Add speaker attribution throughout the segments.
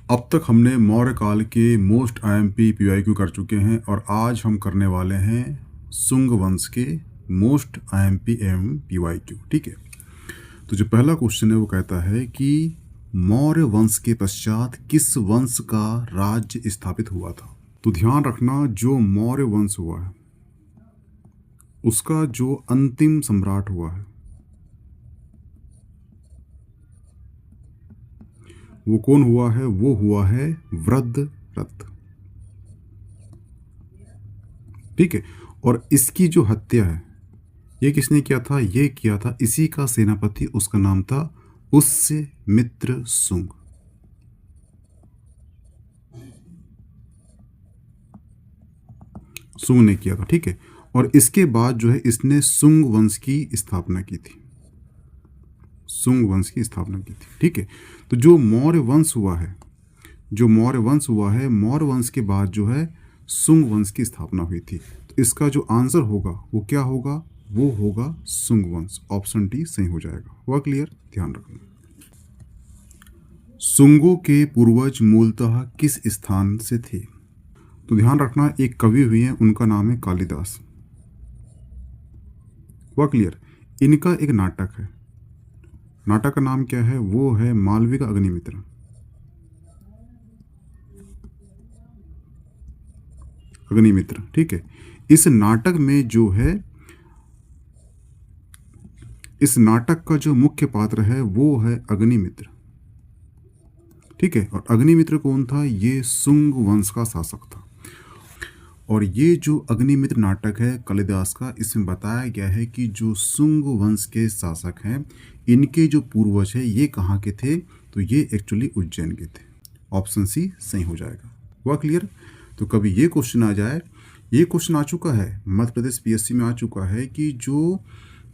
Speaker 1: अब तक हमने मौर्य काल के मोस्ट आईएमपी पीवाईक्यू कर चुके हैं और आज हम करने वाले हैं सुंग वंश के मोस्ट आईएमपी एवं पीवाईक्यू। ठीक है, तो जो पहला क्वेश्चन है वो कहता है कि मौर्य वंश के पश्चात किस वंश का राज्य स्थापित हुआ था। तो ध्यान रखना, जो मौर्य वंश हुआ है उसका जो अंतिम सम्राट हुआ है वो कौन हुआ है? वो हुआ है वृद्धरथ। ठीक है, और इसकी जो हत्या है ये किसने किया था? ये किया था इसी का सेनापति, उसका नाम था पुष्यमित्र सुंग। सुंग ने किया था। ठीक है, और इसके बाद जो है इसने सुंग वंश की स्थापना की थी। सुंग वंश की स्थापना की थी। ठीक है, तो जो मौर्य वंश हुआ है, मौर्य वंश के बाद जो है सुंग वंश की स्थापना हुई थी। तो इसका जो आंसर होगा वो क्या होगा? वो होगा सुंग वंश। ऑप्शन डी सही हो जाएगा। हुआ क्लियर? ध्यान रखना। सुंगों के पूर्वज मूलतः किस स्थान से थे? तो ध्यान रखना, एक कवि हुए हैं, उनका नाम है कालिदास। हुआ क्लियर? इनका एक नाटक है, नाटक का नाम क्या है? वो है मालविका अग्निमित्र। अग्निमित्र। ठीक है, इस नाटक में जो है, इस नाटक का जो मुख्य पात्र है वो है अग्निमित्र। ठीक है, और अग्निमित्र कौन था? ये सुंग वंश का शासक था। और ये जो अग्निमित्र नाटक है कालिदास का, इसमें बताया गया है कि जो सुंग वंश के शासक हैं इनके जो पूर्वज है ये कहाँ के थे? तो ये एक्चुअली उज्जैन के थे। ऑप्शन सी सही हो जाएगा। हुआ क्लियर? तो कभी ये क्वेश्चन आ जाए, ये क्वेश्चन आ चुका है मध्य प्रदेश पीएससी में, आ चुका है कि जो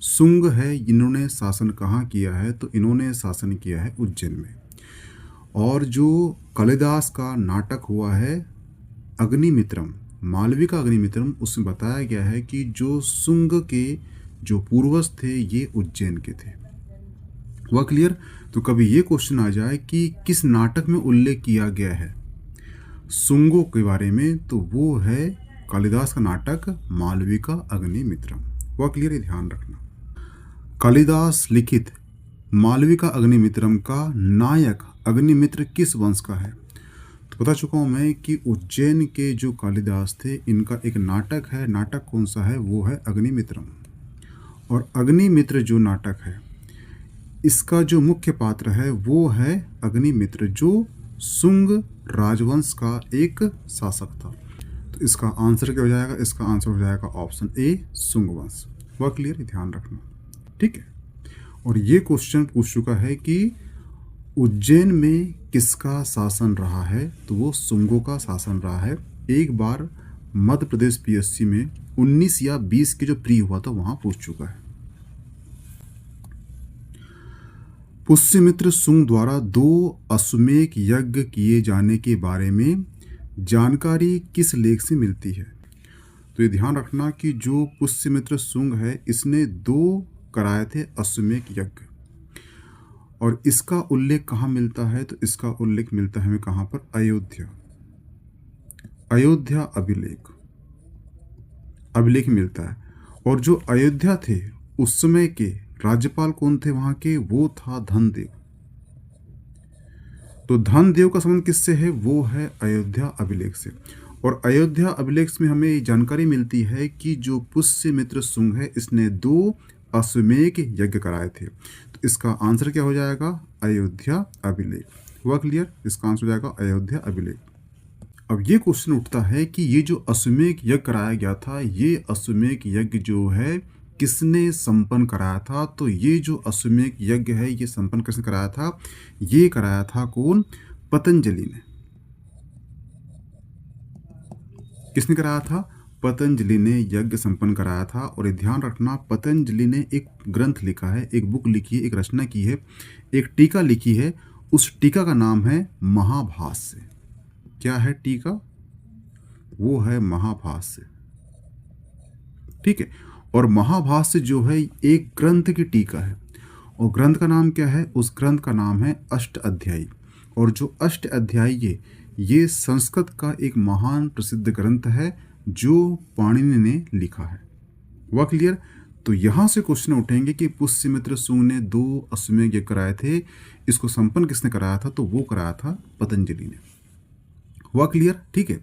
Speaker 1: सुंग है इन्होंने शासन कहाँ किया है? तो इन्होंने शासन किया है उज्जैन में। और जो कालिदास का नाटक हुआ है अग्निमित्रम, मालविका अग्निमित्रम, उसमें बताया गया है कि जो सुंग के जो पूर्वज थे ये उज्जैन के थे। हुआ क्लियर? तो कभी ये क्वेश्चन आ जाए कि किस नाटक में उल्लेख किया गया है सुंगों के बारे में, तो वो है कालिदास का नाटक मालविका अग्निमित्रम। हुआ क्लियर? ध्यान रखना। कालिदास लिखित मालविका अग्निमित्रम का नायक अग्निमित्र किस वंश का है? तो बता चुका हूँ मैं कि उज्जैन के जो कालिदास थे इनका एक नाटक है। नाटक कौन सा है? वो है अग्निमित्रम। और अग्निमित्र जो नाटक है इसका जो मुख्य पात्र है वो है अग्निमित्र, जो सुंग राजवंश का एक शासक था। तो इसका आंसर क्या हो जाएगा? इसका आंसर हो जाएगा ऑप्शन ए, सुंग वंश। हुआ क्लियर? ध्यान रखना। ठीक है, और ये क्वेश्चन पूछ चुका है कि उज्जैन में किसका शासन रहा है? तो वो सुंगों का शासन रहा है। एक बार मध्य प्रदेश पीएससी में 19 या 20 के जो प्री हुआ था वहां पूछ चुका है। पुष्यमित्र सुंग द्वारा 2 अश्वमेध यज्ञ किए जाने के बारे में जानकारी किस लेख से मिलती है? तो ये ध्यान रखना कि जो पुष्यमित्र सुंग है इसने 2 कराए थे अश्वमेध यज्ञ। और इसका उल्लेख कहाँ मिलता है? तो इसका उल्लेख मिलता है हमें कहाँ पर? अयोध्या। अयोध्या अभिलेख मिलता है। और जो अयोध्या थे उस समय के राज्यपाल कौन थे वहां के? वो था धनदेव। तो धनदेव का संबंध किससे है? वो है अयोध्या अभिलेख से। और अयोध्या अभिलेख में हमें जानकारी मिलती है कि जो पुष्यमित्र सुंग है इसने 2 अश्वमेध यज्ञ कराए थे। तो इसका आंसर क्या हो जाएगा? अयोध्या अभिलेख। हुआ क्लियर? इसका आंसर हो जाएगा अयोध्या अभिलेख। अब ये क्वेश्चन उठता है कि ये जो अश्वमेध यज्ञ कराया गया था, ये अश्वमेध यज्ञ जो है किसने संपन्न कराया था? तो ये जो अश्वमेध यज्ञ है ये संपन्न किसने कराया था? ये कराया था कौन? पतंजलि ने। किसने कराया था? पतंजलि ने यज्ञ संपन्न कराया था। और ये ध्यान रखना, पतंजलि ने एक ग्रंथ लिखा है, एक बुक लिखी है, एक रचना की है, एक टीका लिखी है। उस टीका का नाम है महाभाष्य। क्या है टीका? वो है महाभाष्य। ठीक है, और महाभाष्य जो है एक ग्रंथ की टीका है। और ग्रंथ का नाम क्या है? उस ग्रंथ का नाम है अष्टाध्यायी। और जो अष्ट अध्यायी ये संस्कृत का एक महान प्रसिद्ध ग्रंथ है जो पाणिनि ने लिखा है। वह क्लियर? तो यहाँ से क्वेश्चन उठेंगे कि पुष्यमित्र सुंग ने 2 अश्वमेध यज्ञ कराए थे, इसको संपन्न किसने कराया था? तो वो कराया था पतंजलि ने। वह क्लियर? ठीक है।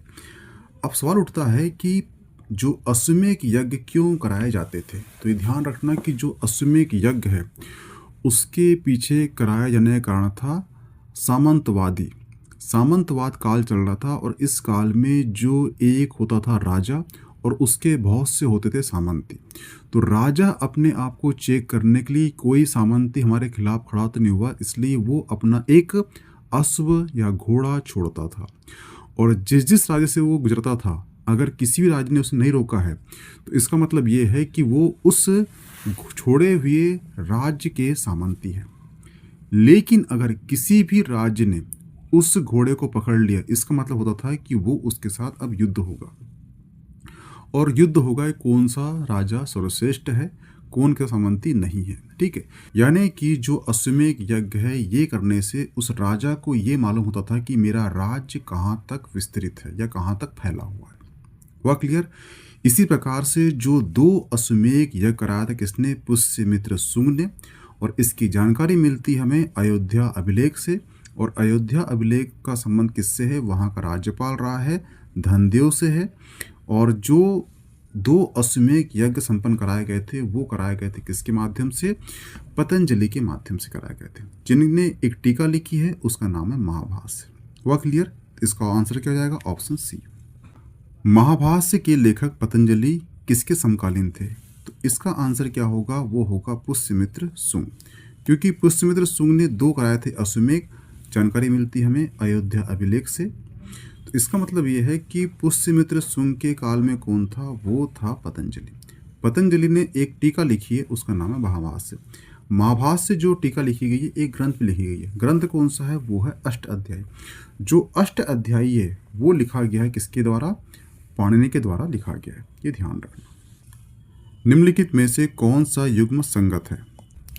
Speaker 1: अब सवाल उठता है कि जो अश्वमेध यज्ञ क्यों कराए जाते थे? तो ये ध्यान रखना कि जो अश्वमेध यज्ञ है उसके पीछे कराया जाने का कारण था सामंतवाद काल चल रहा था, और इस काल में जो एक होता था राजा और उसके बहुत से होते थे सामंती। तो राजा अपने आप को चेक करने के लिए कोई सामंती हमारे खिलाफ खड़ा तो नहीं हुआ, इसलिए वो अपना एक अश्व या घोड़ा छोड़ता था, और जिस राज्य से वो गुजरता था अगर किसी भी राज्य ने उसे नहीं रोका है तो इसका मतलब ये है कि वो उस छोड़े हुए राज्य के सामंती है। लेकिन अगर किसी भी राज्य ने उस घोड़े को पकड़ लिया, इसका मतलब होता था कि वो उसके साथ अब युद्ध होगा, और युद्ध होगा कौन सा राजा सर्वश्रेष्ठ है, कौन का सामंती नहीं है। ठीक है, यानी कि जो अश्वमेध यज्ञ है ये करने से उस राजा को ये मालूम होता था कि मेरा राज्य कहाँ तक विस्तृत है या कहाँ तक फैला हुआ है। वह क्लियर? इसी प्रकार से जो 2 अश्वमेध यज्ञ कराया था किसने? पुष्यमित्र सुंग ने, और इसकी जानकारी मिलती हमें अयोध्या अभिलेख से, और अयोध्या अभिलेख का संबंध किससे है? वहाँ का राज्यपाल रहा है धनदेव से है, और जो 2 अश्वमेध यज्ञ संपन्न कराए गए थे वो कराए गए थे किसके माध्यम से? पतंजलि के माध्यम से कराए गए थे, जिन्होंने एक टीका लिखी है उसका नाम है महाभाष्य। वह क्लियर? इसका आंसर क्या हो जाएगा? Option C. महाभाष्य के लेखक पतंजलि किसके समकालीन थे? तो इसका आंसर क्या होगा? वो होगा पुष्यमित्र सुंग, क्योंकि पुष्यमित्र सुंग ने 2 कराए थे अश्वमेध। जानकारी मिलती हमें अयोध्या अभिलेख से। तो इसका मतलब ये है कि पुष्यमित्र सुंग के काल में कौन था? वो था पतंजलि। पतंजलि ने एक टीका लिखी है उसका नाम है महाभाष्य। महाभाष्य जो टीका लिखी गई है एक ग्रंथ में लिखी गई है। ग्रंथ कौन सा है? वो है अष्ट अध्याय। जो अष्ट अध्यायी है वो लिखा गया है किसके द्वारा? पाणिनि के द्वारा लिखा गया है, ये ध्यान रखना। निम्नलिखित में से कौन सा युग्म संगत है?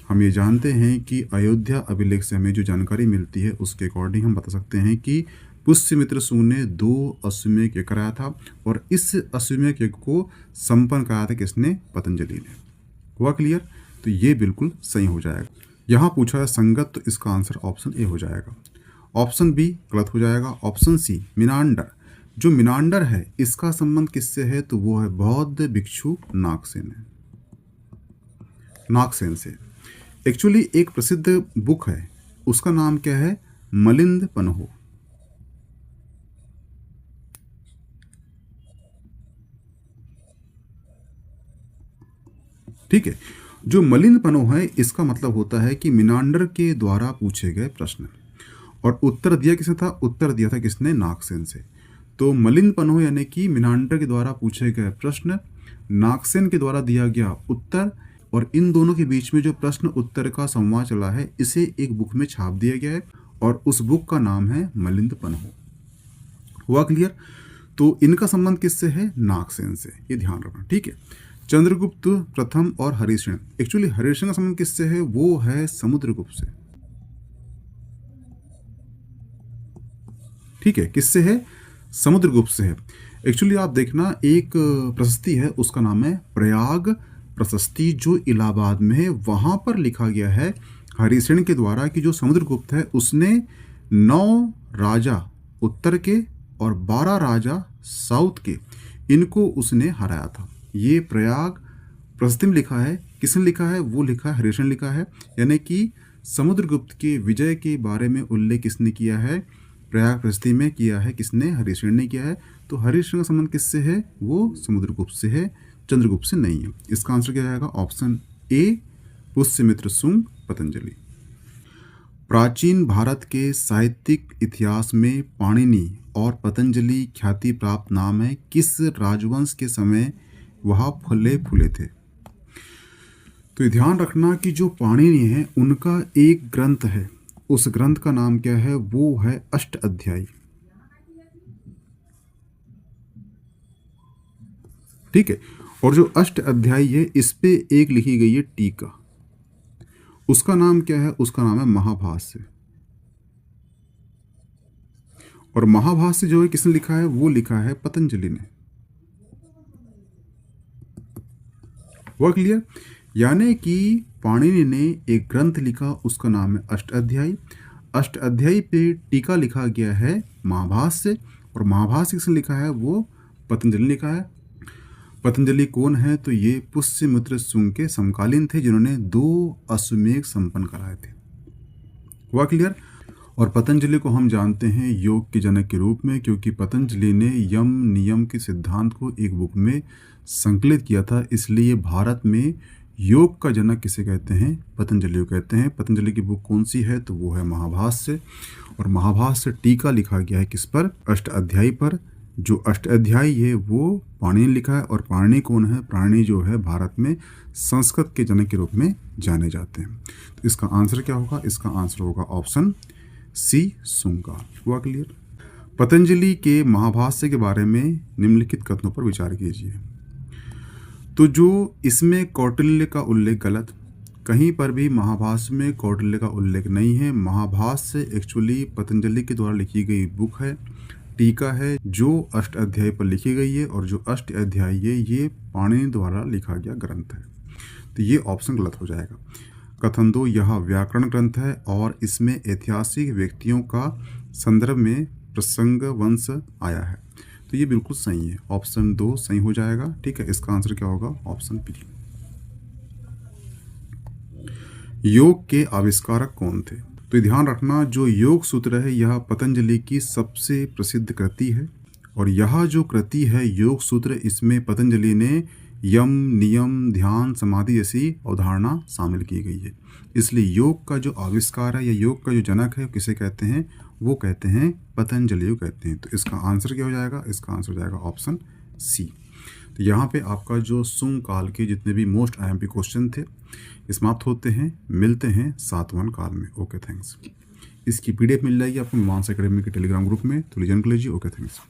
Speaker 1: हम ये जानते हैं कि अयोध्या अभिलेख से हमें जो जानकारी मिलती है उसके अकॉर्डिंग हम बता सकते हैं कि पुष्यमित्र सुंग ने 2 अश्वमेध यज्ञ कराया था, और इस अश्वमेध यज्ञ को संपन्न कराया था किसने? पतंजलि ने। हुआ क्लियर? तो ये बिल्कुल सही हो जाएगा। यहाँ पूछा है संगत, तो इसका आंसर ऑप्शन ए हो जाएगा। ऑप्शन बी गलत हो जाएगा। ऑप्शन सी मिनांडर, जो मिनांडर है इसका संबंध किससे है? तो वो है बौद्ध भिक्षु नागसेन से। एक्चुअली एक प्रसिद्ध बुक है उसका नाम क्या है? मलिंद पन्हो। ठीक है, जो मलिंद पन्हो है इसका मतलब होता है कि मिनांडर के द्वारा पूछे गए प्रश्न, और उत्तर दिया किसने था? उत्तर दिया था किसने? नागसेन से। तो मलिंद पन्हो यानी कि मिनांडर के द्वारा पूछे गए प्रश्न, नागसेन के द्वारा दिया गया उत्तर, और इन दोनों के बीच में जो प्रश्न उत्तर का संवाद चला है इसे एक बुक में छाप दिया गया है, और उस बुक का नाम है मलिंद पन्हो। हुआ क्लियर? तो इनका संबंध किससे है? नागसेन से, ये ध्यान रखना। ठीक है, चंद्रगुप्त प्रथम और हरिशण। एक्चुअली हरिशण का संबंध किससे है? वो है समुद्रगुप्त से। ठीक है, किससे है? समुद्रगुप्त से है। एक्चुअली आप देखना एक प्रशस्ति है उसका नाम है प्रयाग प्रशस्ति, जो इलाहाबाद में है। वहां पर लिखा गया है हरिशण के द्वारा कि जो समुद्रगुप्त है उसने 9 राजा उत्तर के और 12 राजा साउथ के, इनको उसने हराया था। ये प्रयाग प्रशस्ति में लिखा है। किसने लिखा है? वो लिखा है हरिशण लिखा है, यानी कि समुद्रगुप्त के विजय के बारे में उल्लेख किसने किया है? प्रयाग प्रशस्ति में किया है किसने? हरिशण ने किया है। तो हरिशण का संबंध किससे है? वो समुद्रगुप्त से है, चंद्रगुप्त से नहीं है। इसका आंसर क्या आएगा? ऑप्शन ए पुष्यमित्र सुंग पतंजलि। प्राचीन भारत के साहित्यिक इतिहास में पाणिनि और पतंजलि ख्याति प्राप्त नाम है। किस राजवंश के समय वह फले फूले थे? तो ध्यान रखना कि जो पाणिनि है उनका एक ग्रंथ है, उस ग्रंथ का नाम क्या है? वो है अष्ट अध्यायी। ठीक है, और जो अष्ट अध्यायी है इस पे एक लिखी गई है टीका, उसका नाम क्या है? उसका नाम है महाभाष्य। और महाभाष्य जो है किसने लिखा है, वो लिखा है पतंजलि ने। वो क्लियर, यानी कि पाणिनि ने एक ग्रंथ लिखा, उसका नाम है अष्टाध्यायी। अष्टाध्यायी पे टीका लिखा गया है महाभाष्य, और महाभाष्य किसने लिखा है, वो पतंजलि ने लिखा है। पतंजलि कौन है, तो ये पुष्यमित्र शुंग के समकालीन थे, जिन्होंने 2 अश्वमेध संपन्न कराए थे। हुआ क्लियर। और पतंजलि को हम जानते हैं योग के जनक के रूप में, क्योंकि पतंजलि ने यम नियम के सिद्धांत को एक बुक में संकलित किया था, इसलिए भारत में योग का जनक किसे कहते हैं, पतंजलि को कहते हैं। पतंजलि की बुक कौन सी है, तो वो है महाभाष्य। और महाभाष्य टीका लिखा गया है किस पर, अष्टाध्यायी पर। जो अष्टाध्यायी है वो पाणिनि ने लिखा है, और पाणिनि कौन है, पाणिनि जो है भारत में संस्कृत के जनक के रूप में जाने जाते हैं। तो इसका आंसर क्या होगा, इसका आंसर होगा ऑप्शन सी, शुंगाल। हुआ क्लियर। पतंजलि के महाभाष्य के बारे में निम्नलिखित कथनों पर विचार कीजिए। तो जो इसमें कौटिल्य का उल्लेख गलत, कहीं पर भी महाभाष्य में कौटिल्य का उल्लेख नहीं है। महाभाष्य एक्चुअली पतंजलि के द्वारा लिखी गई बुक है, टीका है, जो अष्टाध्यायी पर लिखी गई है, और जो अष्टाध्यायी है ये पाणिनि द्वारा लिखा गया ग्रंथ है। तो ये ऑप्शन गलत हो जाएगा। कथन 2, यह व्याकरण ग्रंथ है और इसमें ऐतिहासिक व्यक्तियों का संदर्भ में प्रसंग वंश आया है। तो ये बिल्कुल सही है, ऑप्शन 2 सही हो जाएगा। ठीक है, इसका आंसर क्या होगा, ऑप्शन बी। योग के आविष्कारक कौन थे, तो ध्यान रखना जो योग सूत्र है यह पतंजलि की सबसे प्रसिद्ध कृति है, और यह जो कृति है योग सूत्र, इसमें पतंजलि ने यम नियम ध्यान समाधि जैसी अवधारणा शामिल की गई है। इसलिए योग का जो आविष्कार है या योग का जो जनक है किसे कहते हैं, वो कहते हैं पतंजलि को कहते हैं। तो इसका आंसर क्या हो जाएगा, इसका आंसर हो जाएगा ऑप्शन सी। तो यहाँ पे आपका जो शुंग काल के जितने भी मोस्ट IMP क्वेश्चन थे समाप्त होते हैं। मिलते हैं सातवां काल में। Okay thanks. इसकी PDF मिल जाएगी आपको मीमांसा एकेडमी के टेलीग्राम ग्रुप में, तो ज्वाइन कर लीजिए। Okay thanks.